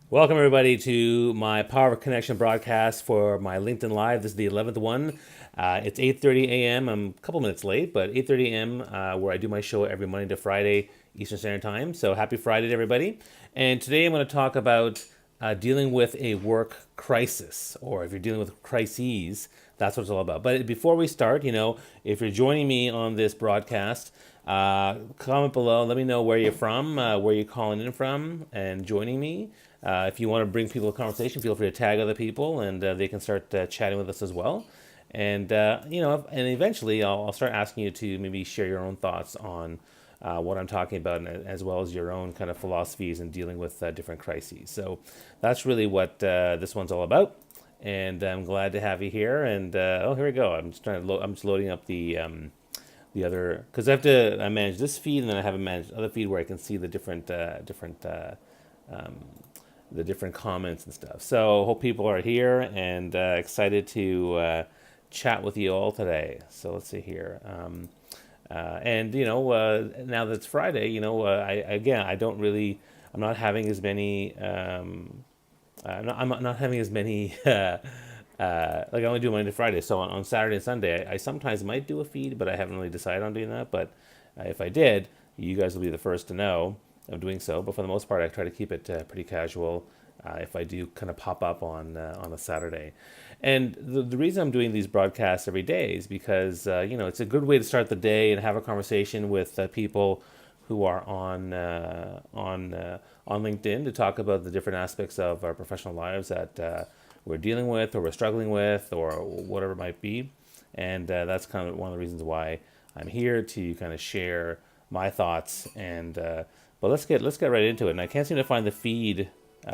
Welcome, everybody, to my Power of Connection broadcast for my LinkedIn Live. This is the 11th one. It's 8:30 a.m. I'm a couple minutes late, but 8:30 a.m. Where I do my show every Monday to Friday Eastern Standard Time. So happy Friday to everybody. And today I'm going to talk about dealing with a work crisis, or if you're dealing with crises, that's what it's all about. But before we start, if you're joining me on this broadcast, comment below. Let me know where you're from, where you're calling in from, and joining me. If you want to bring people to conversation, feel free to tag other people, and they can start chatting with us as well. And and eventually, I'll start asking you to maybe share your own thoughts on what I'm talking about, and as well as your own kind of philosophies in dealing with different crises. So that's really what this one's all about. And I'm glad to have you here. And here we go. I'm just I'm just loading up the other, because I manage this feed, and then I have a managed other feed where I can see the different comments and stuff. So hope people are here and excited to chat with you all today. So let's see here. And now that it's Friday, I don't really, I'm not having as many. I'm not having as many. Like I only do Monday to Friday. So on Saturday and Sunday, I sometimes might do a feed, but I haven't really decided on doing that. But if I did, you guys will be the first to know of doing so. But for the most part, I try to keep it pretty casual. If I do kind of pop up on a Saturday, and the reason I'm doing these broadcasts every day is because it's a good way to start the day and have a conversation with people who are on LinkedIn to talk about the different aspects of our professional lives that we're dealing with, or we're struggling with, or whatever it might be. And that's kind of one of the reasons why I'm here, to kind of share my thoughts. And but let's get right into it. And I can't seem to find the feed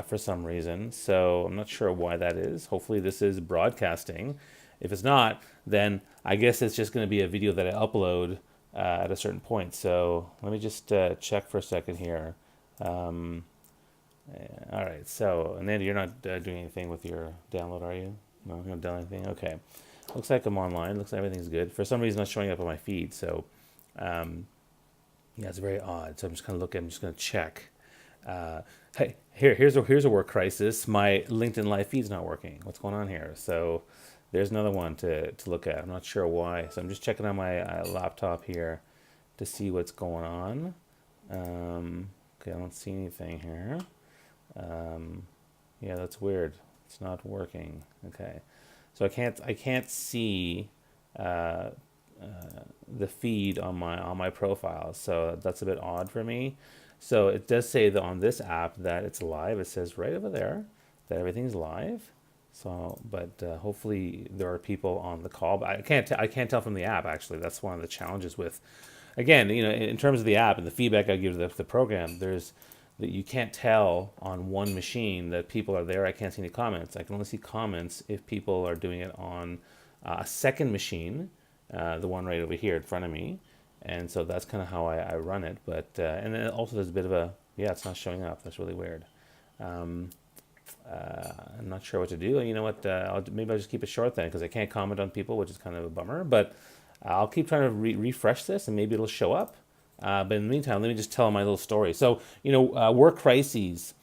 for some reason, so I'm not sure why that is. Hopefully this is broadcasting. If it's not, then I guess it's just going to be a video that I upload at a certain point. So let me just check for a second here. Um, all right, so Ananda, you're not doing anything with your download, are you? No, you're not doing anything? Okay. Looks like I'm online. Looks like everything's good. For some reason, it's not showing up on my feed, so um, yeah, it's very odd. So I'm just going to look. I'm just going to check. Hey, here's a work crisis. My LinkedIn Live feed's not working. What's going on here? So there's another one to look at. I'm not sure why. So I'm just checking on my laptop here to see what's going on. Okay, I don't see anything here. Um, yeah, that's weird. It's not working. Okay, so I can't see uh, the feed on my profile. So that's a bit odd for me. So it does say that on this app that it's live. It says right over there that everything's live. So, but hopefully there are people on the call. But I can't tell from the app, actually. That's one of the challenges with, again, in terms of the app and the feedback I give the program. There's that you can't tell on one machine that people are there. I can't see any comments. I can only see comments if people are doing it on a second machine, the one right over here in front of me. And so that's kind of how I run it. But and then also there's a bit of a, yeah, it's not showing up. That's really weird. Um, I'm not sure what to do. You know what? Maybe I'll just keep it short then, because I can't comment on people, which is kind of a bummer. But I'll keep trying to refresh this, and maybe it'll show up. But in the meantime, let me just tell my little story. So, work crises,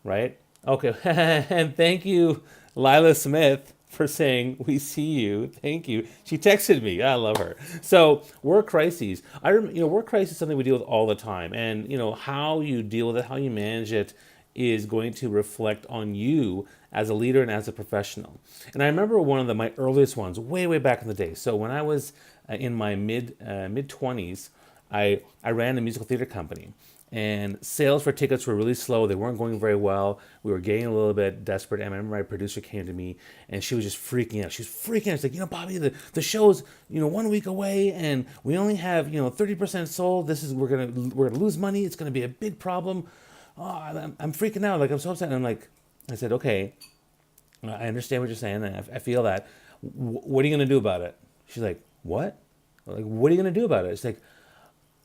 right? Okay. And thank you, Lila Smith, for saying, "We see you." Thank you. She texted me. I love her. So, work crises. Work crisis is something we deal with all the time. And, how you deal with it, how you manage it, is going to reflect on you as a leader and as a professional. And I remember one of my earliest ones, way, way back in the day. So, when I was in my mid 20s, I ran a musical theater company, and sales for tickets were really slow. They weren't going very well. We were getting a little bit desperate. And I remember my producer came to me, and she was just freaking out. She was freaking out. She's like, Bobby, the show's 1 week away, and we only have 30% sold. We're gonna lose money. It's gonna be a big problem. Oh, I'm freaking out. Like, I'm so upset. And I said, okay, I understand what you're saying, and I feel that. What are you gonna do about it? She's like, what? Like, what are you gonna do about it? It's like,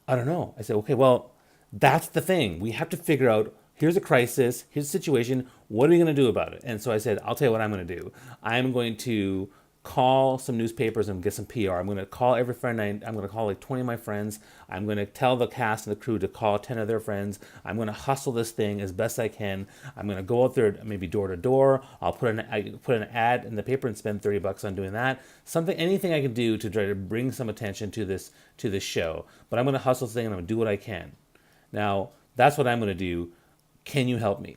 I don't know. I said, okay, well, that's the thing. We have to figure out, here's a crisis, here's a situation. What are we going to do about it? And so I said, I'll tell you what I'm going to do. I'm going to call some newspapers and get some PR. I'm going to call every friend. I'm going to call like 20 of my friends. I'm going to tell the cast and the crew to call 10 of their friends. I'm going to hustle this thing as best I can. I'm going to go out there maybe door to door. I put an ad in the paper and spend $30 on doing that. Anything I can do to try to bring some attention to this show. But I'm going to hustle this thing and I'm going to do what I can. Now, that's what I'm going to do. Can you help me?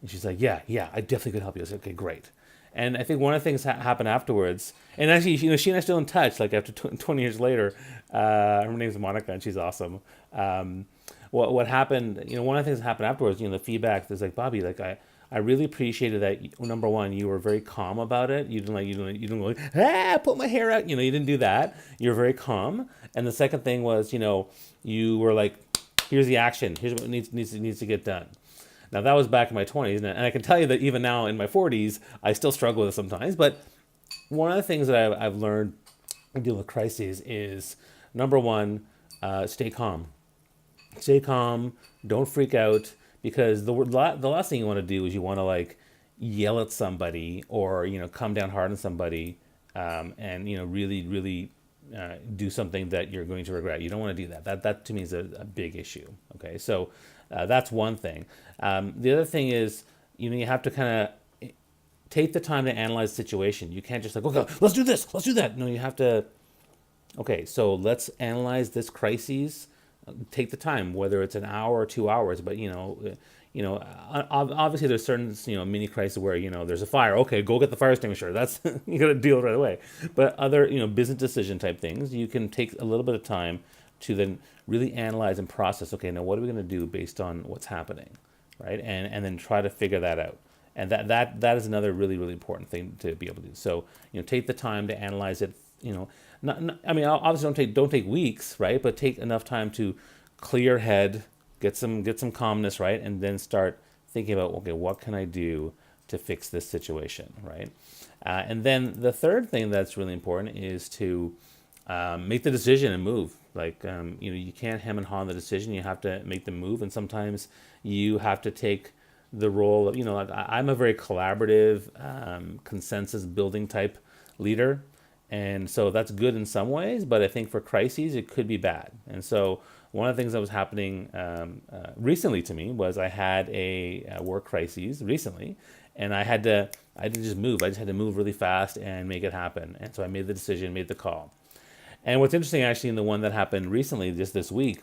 And she's like, yeah, I definitely could help you. I said, okay, great. And I think one of the things happened afterwards, and actually, she and I are still in touch, like after 20 years later. Her name's Monica, and she's awesome. What happened, one of the things that happened afterwards, the feedback is like, Bobby, like I really appreciated that. Number one, you were very calm about it. You didn't go, put my hair out. You didn't do that. You were very calm. And the second thing was, you were like, here's the action. Here's what needs to get done. Now, that was back in my 20s, and I can tell you that even now in my 40s, I still struggle with it sometimes. But one of the things that I've learned in dealing with crises is, number one, stay calm. Stay calm. Don't freak out, because the last thing you want to do is you want to like yell at somebody or come down hard on somebody, and really do something that you're going to regret. You don't want to do that. That to me is a big issue. Okay, so that's one thing. The other thing is, you have to kind of take the time to analyze the situation. You can't just like, okay, let's do this, let's do that. No, you have to, okay, so let's analyze this crisis. Take the time, whether it's an hour or 2 hours, but obviously there's certain mini crises where there's a fire. Okay, go get the fire extinguisher. That's you got to deal right away. But other business decision type things, you can take a little bit of time to then really analyze and process. Okay, now what are we going to do based on what's happening, right? And then try to figure that out. And that is another really, really important thing to be able to do. So take the time to analyze it. I mean, obviously don't take weeks, right? But take enough time to clear your head, get some calmness, right? And then start thinking about, okay, what can I do to fix this situation, right? And then the third thing that's really important is to make the decision and move. Like, you can't hem and haw on the decision. You have to make the move. And sometimes you have to take the role of, I'm a very collaborative, consensus building type leader. And so that's good in some ways, but I think for crises, it could be bad. And so one of the things that was happening recently to me was I had a work crisis recently, and I didn't just move. I just had to move really fast and make it happen. And so I made the decision, made the call. And what's interesting, actually, in the one that happened recently, just this week,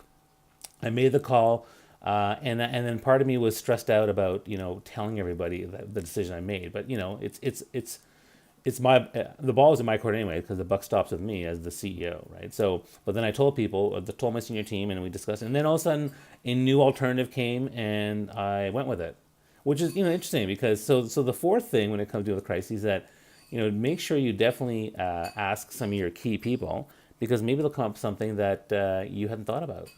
I made the call, and then part of me was stressed out about telling everybody the decision I made. But it's my the ball is in my court anyway, because the buck stops with me as the CEO, right? So, but then I told my senior team, and we discussed it. And then all of a sudden, a new alternative came, and I went with it, which is interesting, because so the fourth thing when it comes to the crisis is that make sure you definitely ask some of your key people, because maybe they'll come up with something that you hadn't thought about.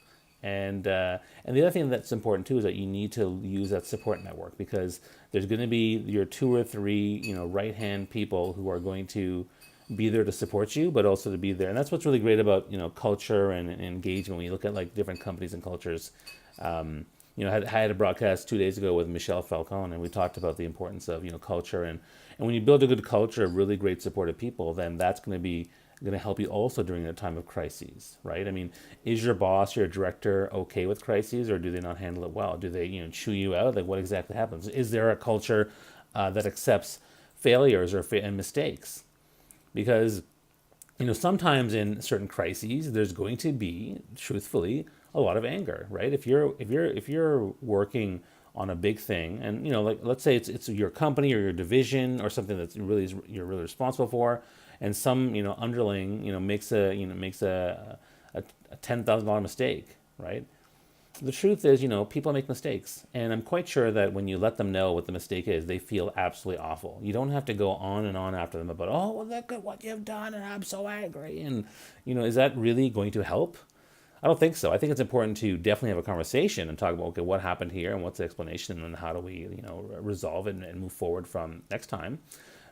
And the other thing that's important too is that you need to use that support network, because there's going to be your 2 or 3 right hand people who are going to be there to support you, but also to be there. And that's what's really great about culture and engagement. When you look at like different companies and cultures, I had a broadcast 2 days ago with Michelle Falcone, and we talked about the importance of culture, and when you build a good culture of really great supportive people, then that's going to help you also during a time of crises, right? I mean, is your boss, your director okay with crises, or do they not handle it well? Do they, chew you out? Like, what exactly happens? Is there a culture that accepts failures and mistakes? Because, sometimes in certain crises, there's going to be, truthfully, a lot of anger, right? If you're working on a big thing, and like let's say it's your company or your division or something that's you're really responsible for, and some underling makes a $10,000 mistake, right? The truth is, people make mistakes, and I'm quite sure that when you let them know what the mistake is, they feel absolutely awful. You don't have to go on and on after them about, oh, well, look at what you've done, and I'm so angry, and is that really going to help? I don't think so. I think it's important to definitely have a conversation and talk about, okay, what happened here and what's the explanation, and how do we resolve it and move forward from next time.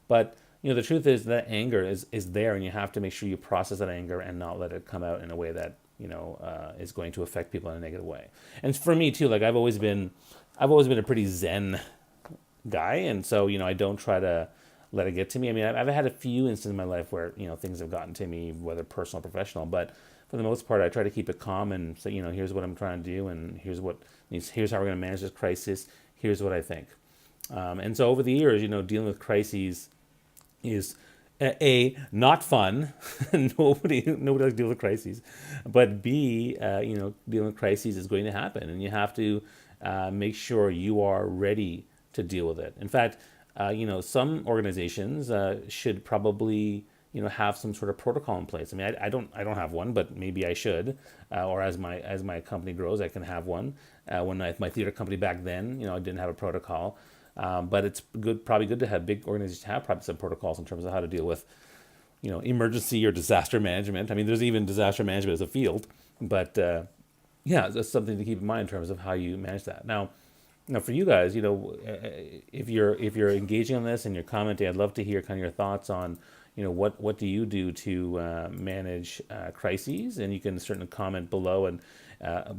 But the truth is that anger is there, and you have to make sure you process that anger and not let it come out in a way that is going to affect people in a negative way. And for me too, like I've always been a pretty zen guy, and so I don't try to let it get to me. I mean, I've had a few instances in my life where things have gotten to me, whether personal or professional, but for the most part, I try to keep it calm and say, here's what I'm trying to do, and here's how we're going to manage this crisis. Here's what I think. And so over the years, dealing with crises is not fun. Nobody likes to deal with crises, but B, dealing with crises is going to happen, and you have to make sure you are ready to deal with it. In fact, some organizations should probably have some sort of protocol in place. I mean, I don't have one, but maybe I should, or as my company grows, I can have one. When my theater company back then, I didn't have a protocol. But it's probably good to have big organizations have probably some protocols in terms of how to deal with, emergency or disaster management. I mean, there's even disaster management as a field, but yeah, that's something to keep in mind in terms of how you manage that. Now, for you guys, if you're engaging on this and you're commenting, I'd love to hear kind of your thoughts on, what do you do to manage crises, and you can certainly comment below and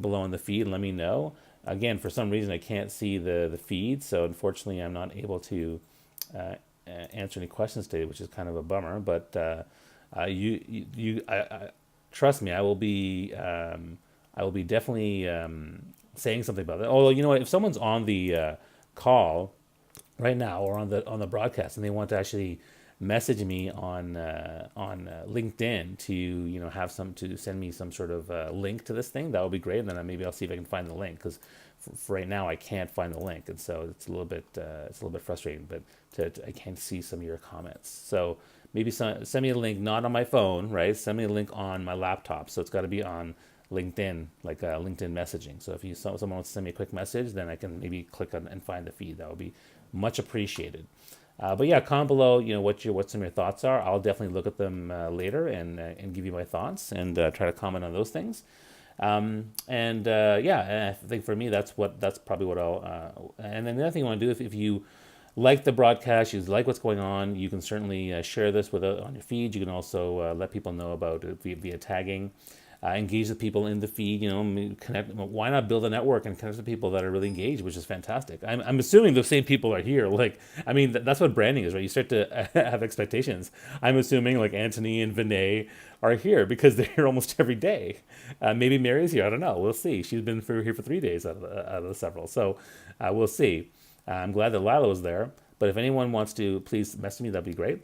below in the feed and let me know. Again, for some reason, I can't see the feed, so unfortunately, I'm not able to answer any questions today, which is kind of a bummer. But trust me, I will be definitely saying something about that. Although, you know what, if someone's on the call right now or on the broadcast and they want to actually message me on LinkedIn to to send me some sort of link to this thing, that would be great. And then maybe I'll see if I can find the link, because for right now I can't find the link, and so it's a little bit frustrating. But I can't see some of your comments, so maybe send me a link, not on my phone, right? Send me a link on my laptop, so it's got to be on LinkedIn, like LinkedIn messaging. So if someone wants to send me a quick message, then I can maybe click on and find the feed. That would be much appreciated. But yeah, comment below, what some of your thoughts are. I'll definitely look at them later and give you my thoughts and try to comment on those things. And I think for me that's probably what I'll. And then the other thing I want to do, if you like the broadcast, you like what's going on, you can certainly share this on your feed. You can also let people know about it via tagging. Engage with people in the feed, connect. Why not build a network and connect with people that are really engaged, which is fantastic. I'm assuming the same people are here. Like, I mean, that's what branding is, right? You start to have expectations. I'm assuming like Anthony and Vinay are here because they're here almost every day. Maybe Mary's here. I don't know. We'll see. She's been here for 3 days out of the several. So we'll see. I'm glad that Lila was there. But if anyone wants to, please message me. That'd be great.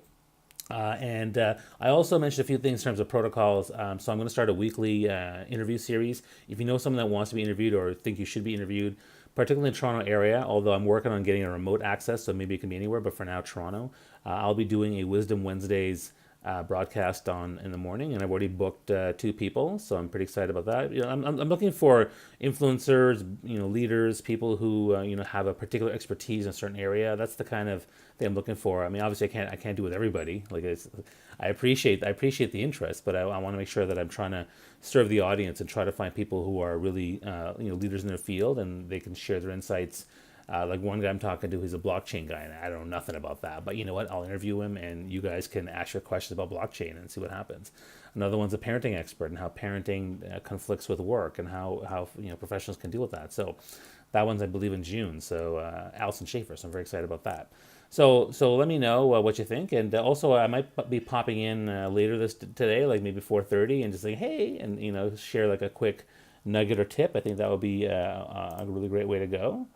And I also mentioned a few things in terms of protocols. So I'm going to start a weekly interview series. If you know someone that wants to be interviewed or think you should be interviewed, particularly in the Toronto area, although I'm working on getting a remote access, so maybe it can be anywhere, but for now, Toronto, I'll be doing a Wisdom Wednesdays broadcast in the morning, and I've already booked 2 people, so I'm pretty excited about that. I'm looking for influencers, leaders, people who have a particular expertise in a certain area. That's the kind of thing I'm looking for. I mean, obviously, I can't do it with everybody. Like, I appreciate the interest, but I want to make sure that I'm trying to serve the audience and try to find people who are really leaders in their field, and they can share their insights. Like one guy I'm talking to, he's a blockchain guy, and I don't know nothing about that. But you know what? I'll interview him, and you guys can ask your questions about blockchain and see what happens. Another one's a parenting expert and how parenting conflicts with work and how professionals can deal with that. So that one's, I believe, in June. So Allison Schaefer. So I'm very excited about that. So let me know what you think, and also I might be popping in later today, like maybe 4:30, and just say hey, and share like a quick nugget or tip. I think that would be a really great way to go.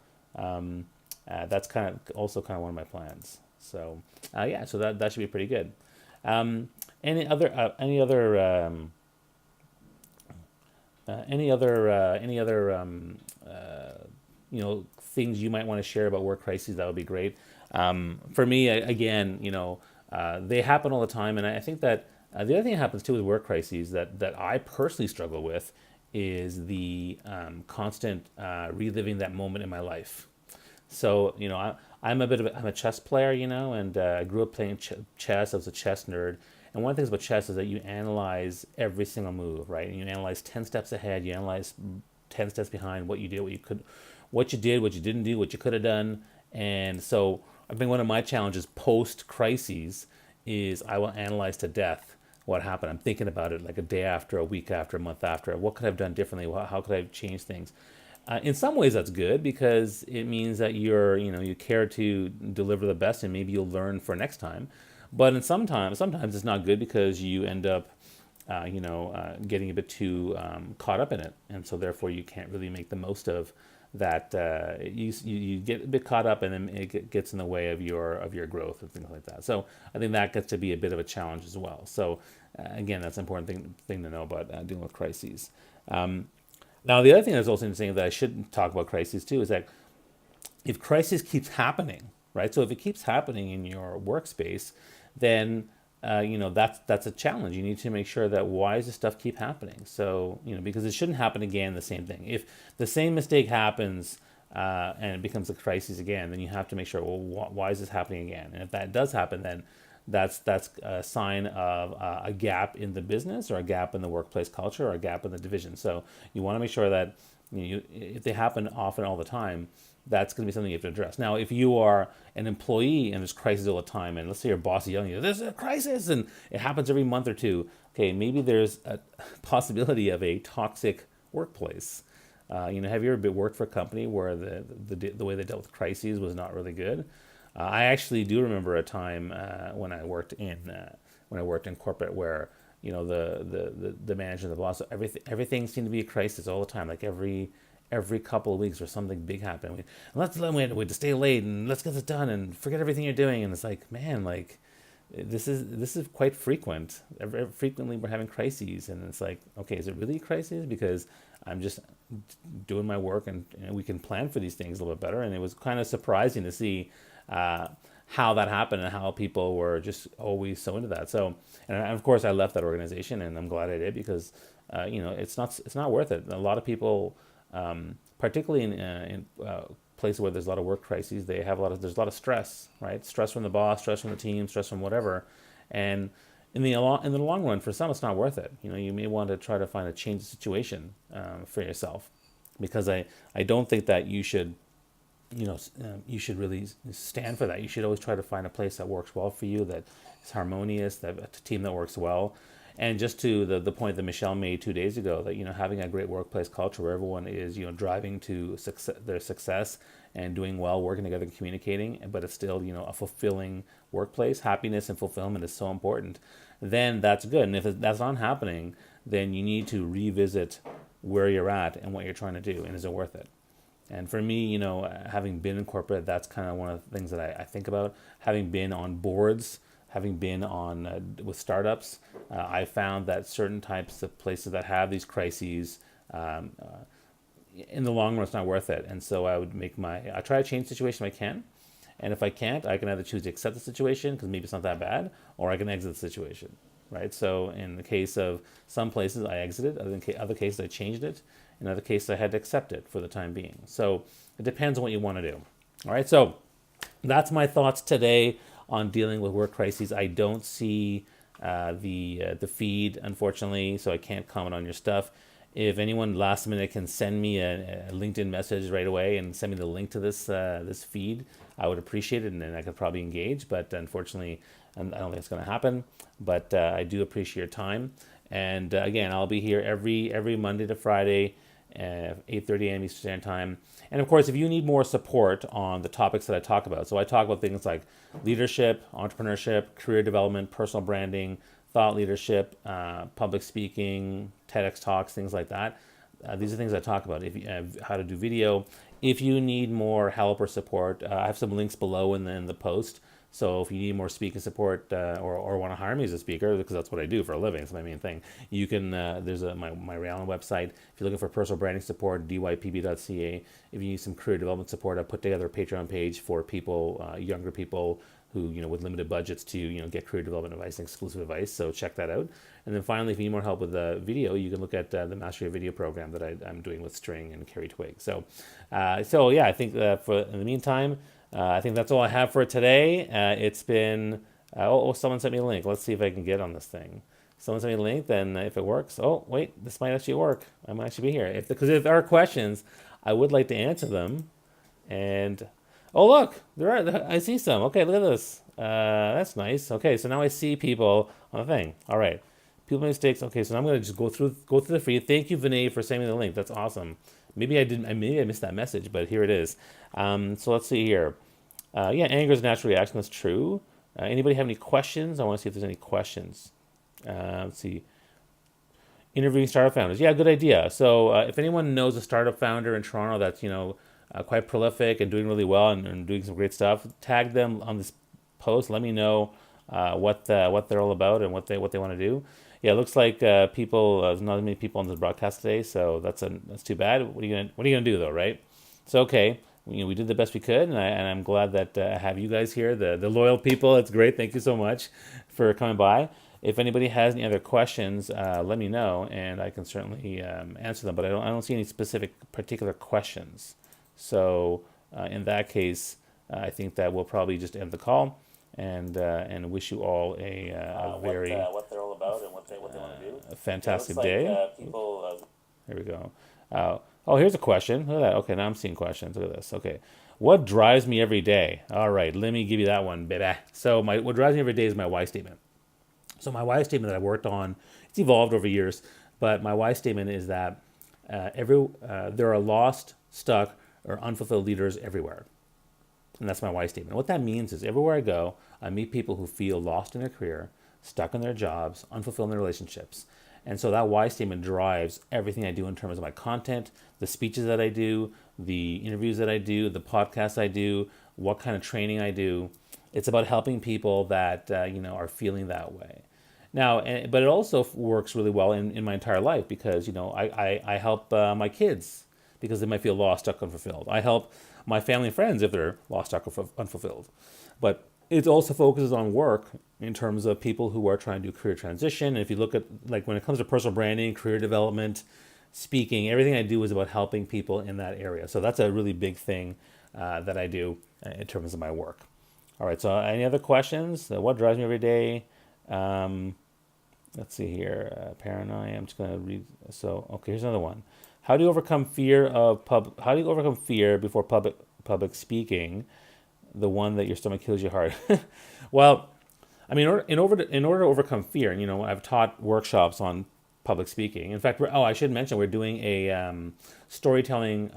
That's kind of one of my plans. So so that should be pretty good. Any other things you might want to share about work crises? That would be great. For me, again, they happen all the time, and I think that the other thing that happens too with work crises that I personally struggle with is the constant reliving that moment in my life. So I'm a chess player, and I grew up playing chess. I was a chess nerd, and one of the things about chess is that you analyze every single move, right? And you analyze 10 steps ahead. You analyze 10 steps behind what you did, what you did, what you didn't do, what you could have done. And so I think one of my challenges post crises is I will analyze to death what happened. I'm thinking about it like a day after, a week after, a month after. What could I have done differently? How could I have changed things? In some ways, that's good because it means that you care to deliver the best, and maybe you'll learn for next time. But sometimes it's not good because you end up, getting a bit too caught up in it, and so therefore you can't really make the most of that. You get a bit caught up, and then it gets in the way of your growth and things like that. So I think that gets to be a bit of a challenge as well. So again, that's an important thing to know about dealing with crises. Now, the other thing that's also interesting that I should talk about crises too is that if crisis keeps happening, right? So if it keeps happening in your workspace, then that's a challenge. You need to make sure that why does this stuff keep happening? So because it shouldn't happen again. The same thing. If the same mistake happens and it becomes a crisis again, then you have to make sure, well, why is this happening again? And if that does happen, then that's a sign of a gap in the business, or a gap in the workplace culture, or a gap in the division. So you want to make sure that if they happen often all the time, that's going to be something you have to address. Now, if you are an employee and there's crises all the time, and let's say your boss is yelling at you, "There's a crisis," and it happens every month or two, okay, maybe there's a possibility of a toxic workplace. Have you ever worked for a company where the way they dealt with crises was not really good? I actually do remember a time when I worked in corporate where the manager and the boss, everything seemed to be a crisis all the time. Like every couple of weeks or something big happened. We had to stay late and let's get this done and forget everything you're doing. And it's like, man, like this is quite frequent. Frequently we're having crises, and it's like, okay, is it really a crisis? Because I'm just doing my work, and we can plan for these things a little bit better. And it was kind of surprising to see how that happened and how people were just always so into that. So, and of course, I left that organization, and I'm glad I did because it's not worth it. A lot of people, particularly in places where there's a lot of work crises, there's a lot of stress, right? Stress from the boss, stress from the team, stress from whatever, and in the long run, for some, it's not worth it. You may want to try to find a change of situation for yourself, because I don't think that you should you should really stand for that. You should always try to find a place that works well for you, that is harmonious, that a team that works well. And just to the point that Michelle made 2 days ago, that having a great workplace culture where everyone is driving to their success and doing well, working together, and communicating, but it's still a fulfilling workplace. Happiness and fulfillment is so important. Then that's good. And if that's not happening, then you need to revisit where you're at and what you're trying to do, and is it worth it? And for me, having been in corporate, that's kind of one of the things that I think about. Having been on boards, having been on with startups, I found that certain types of places that have these crises, in the long run, it's not worth it. And so I try to change the situation if I can. And if I can't, I can either choose to accept the situation because maybe it's not that bad, or I can exit the situation, right? So in the case of some places, I exited. Other cases, I changed it. In other cases, I had to accept it for the time being. So it depends on what you want to do. All right, so that's my thoughts today on dealing with work crises. I don't see the feed, unfortunately, so I can't comment on your stuff. If anyone last minute can send me a LinkedIn message right away and send me the link to this feed, I would appreciate it, and then I could probably engage. But unfortunately, I don't think it's going to happen. But I do appreciate your time. And again, I'll be here every Monday to Friday, 8:30 a.m. Eastern Standard Time. And of course, if you need more support on the topics that I talk about, so I talk about things like leadership, entrepreneurship, career development, personal branding, thought leadership, public speaking, TEDx talks, things like that. These are things I talk about. If you how to do video. If you need more help or support, I have some links below in the post. So if you need more speaking support or want to hire me as a speaker, because that's what I do for a living, it's my main thing, you can, there's my Realm website. If you're looking for personal branding support, dypb.ca. If you need some career development support, I put together a Patreon page for people, younger people who, with limited budgets to, get career development advice and exclusive advice. So check that out. And then finally, if you need more help with the video, you can look at the Mastery of Video program that I'm doing with String and Carrie Twig. So yeah, I think in the meantime, I think that's all I have for today. It's been, someone sent me a link. Let's see if I can get on this thing. Someone sent me a link, then if it works, oh, wait, this might actually work. I might actually be here. Because if there are questions, I would like to answer them. And, oh, look, I see some. Okay, look at this. That's nice. Okay, so now I see people on the thing. All right. People make mistakes. Okay, so now I'm going to just go through the feed. Thank you, Vinay, for sending me the link. That's awesome. Maybe I didn't. Maybe I missed that message, but here it is. So let's see here. Yeah, anger is a natural reaction. That's true. Anybody have any questions? I want to see if there's any questions. Let's see. Interviewing startup founders. Yeah, good idea. So if anyone knows a startup founder in Toronto that's quite prolific and doing really well and doing some great stuff, tag them on this post. Let me know what they're all about and what they want to do. Yeah, it looks like there's not as many people on this broadcast today, so that's too bad. What are you gonna do though, right? So okay, we did the best we could, and I'm glad that I have you guys here, the loyal people. It's great. Thank you so much for coming by. If anybody has any other questions, let me know, and I can certainly answer them. But I don't see any specific particular questions. So in that case, I think that we'll probably just end the call and wish you all a very what they're all about and what they want to do. fantastic It looks day. like people. Here we go. Here's a question. Look at that. Okay, now I'm seeing questions. Look at this. Okay. What drives me every day? All right, let me give you that one, baby. So what drives me every day is my why statement. So my why statement that I've worked on, it's evolved over years, but my why statement is that there are lost, stuck, or unfulfilled leaders everywhere. And that's my why statement. What that means is everywhere I go, I meet people who feel lost in their career, stuck in their jobs, unfulfilled in their relationships. And so that why statement drives everything I do in terms of my content, the speeches that I do, the interviews that I do, the podcasts I do, what kind of training I do. It's about helping people that are feeling that way. Now, but it also works really well in my entire life because I help my kids because they might feel lost, stuck, unfulfilled. I help my family and friends if they're lost, stuck, or unfulfilled. But it also focuses on work in terms of people who are trying to do career transition. And if you look at like when it comes to personal branding, career development, speaking, everything I do is about helping people in that area. So that's a really big thing that I do in terms of my work. All right. So any other questions? What drives me every day? Let's see here. Paranoia. I'm just going to read. So, okay, here's another one. How do you overcome fear before public speaking? The one that your stomach kills you hard. Well, I mean, in order to overcome fear, I've taught workshops on public speaking. In fact, I should mention we're doing a storytelling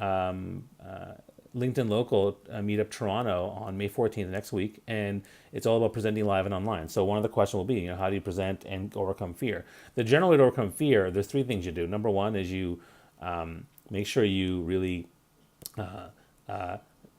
LinkedIn Local Meetup Toronto on May 14th next week, and it's all about presenting live and online. So one of the questions will be, how do you present and overcome fear? The general way to overcome fear, there's three things you do. Number one is you make sure you really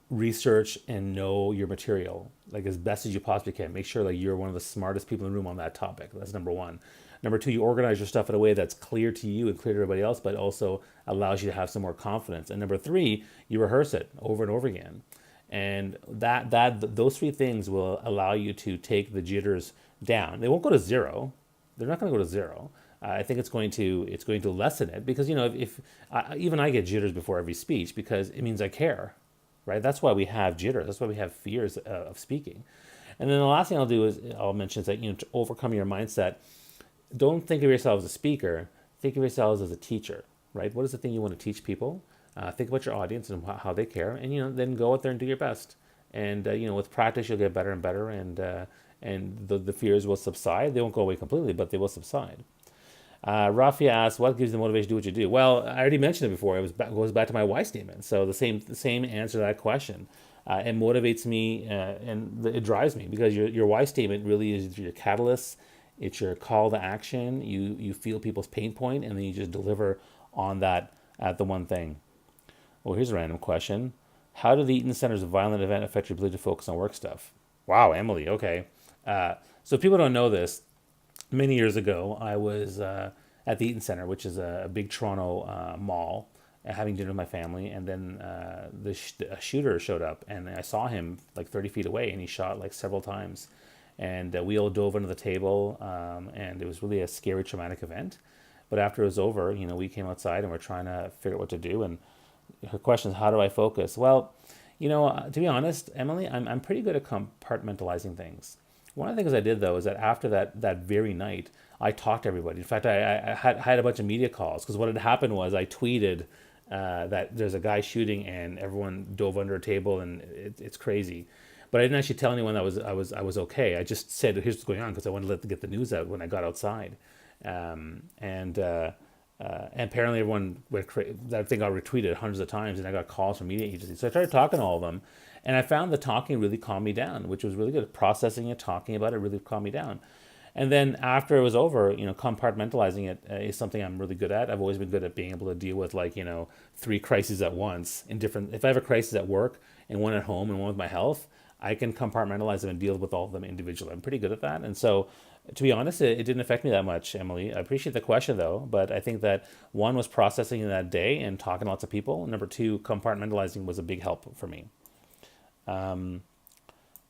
research and know your material like as best as you possibly can. Make sure like you're one of the smartest people in the room on that topic. That's number one. Number two, you organize your stuff in a way that's clear to you and clear to everybody else, but also allows you to have some more confidence. And number three, you rehearse it over and over again. And those three things will allow you to take the jitters down. They won't go to zero. They're not going to go to zero. I think it's going to lessen it because if even I get jitters before every speech because it means I care, right? That's why we have jitters. That's why we have fears of speaking. And then the last thing I'll mention is that to overcome your mindset. Don't think of yourself as a speaker. Think of yourselves as a teacher, right? What is the thing you want to teach people? Think about your audience and how they care, and then go out there and do your best. And with practice, you'll get better and better, and the fears will subside. They won't go away completely, but they will subside. Rafia asks, "What gives you the motivation to do what you do?" Well, I already mentioned it before. It goes back to my why statement. So the same answer to that question. It motivates me and it drives me because your why statement really is your catalyst. It's your call to action. You feel people's pain point, and then you just deliver on that at the one thing. Well, here's a random question. How did the Eaton Center's violent event affect your ability to focus on work stuff? Wow, Emily, okay. So if people don't know this, many years ago, I was at the Eaton Center, which is a big Toronto mall, having dinner with my family, and then a shooter showed up, and I saw him like 30 feet away, and he shot like several times. And we all dove under the table, and it was really a scary, traumatic event. But after it was over, we came outside and we're trying to figure out what to do. And her question is, how do I focus? Well, to be honest, Emily, I'm pretty good at compartmentalizing things. One of the things I did, though, is that after that very night, I talked to everybody. In fact, I had a bunch of media calls because what had happened was I tweeted that there's a guy shooting and everyone dove under a table and it's crazy. But I didn't actually tell anyone that I was okay. I just said, here's what's going on because I wanted to get the news out when I got outside. and apparently everyone that thing got retweeted hundreds of times, and I got calls from media agencies. So I started talking to all of them, and I found the talking really calmed me down, which was really good. Processing it, talking about it, really calmed me down. And then after it was over, compartmentalizing it is something I'm really good at. I've always been good at being able to deal with three crises at once in different. If I have a crisis at work and one at home and one with my health, I can compartmentalize them and deal with all of them individually. I'm pretty good at that, and so to be honest, it didn't affect me that much, Emily. I appreciate the question though, but I think that one was processing in that day and talking to lots of people. Number two, compartmentalizing was a big help for me. Um,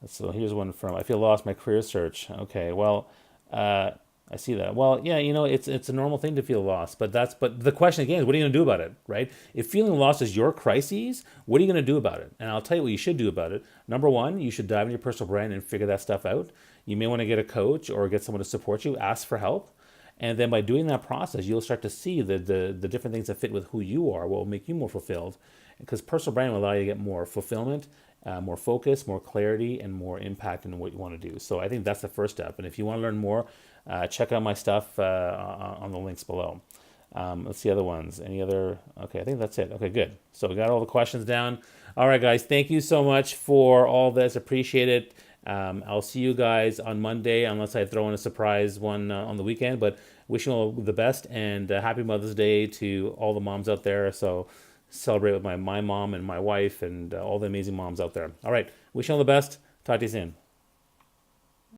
so here's one from I feel lost my career search. Okay, well, uh, I see that. Well, yeah, it's a normal thing to feel lost, but the question again is, what are you going to do about it, right? If feeling lost is your crises, what are you going to do about it? And I'll tell you what you should do about it. Number one, you should dive into your personal brand and figure that stuff out. You may want to get a coach or get someone to support you. Ask for help. And then by doing that process, you'll start to see the different things that fit with who you are, what will make you more fulfilled. Because personal brand will allow you to get more fulfillment, more focus, more clarity, and more impact in what you want to do. So I think that's the first step. And if you want to learn more, check out my stuff on the links below. Let's see other ones. Any other? Okay, I think that's it. Okay, good. So we got all the questions down. All right, guys, thank you so much for all this. Appreciate it. I'll see you guys on Monday, unless I throw in a surprise one on the weekend. But wishing you all the best, and happy Mother's Day to all the moms out there. So celebrate with my mom and my wife and all the amazing moms out there. All right, wishing you all the best. Talk to you soon.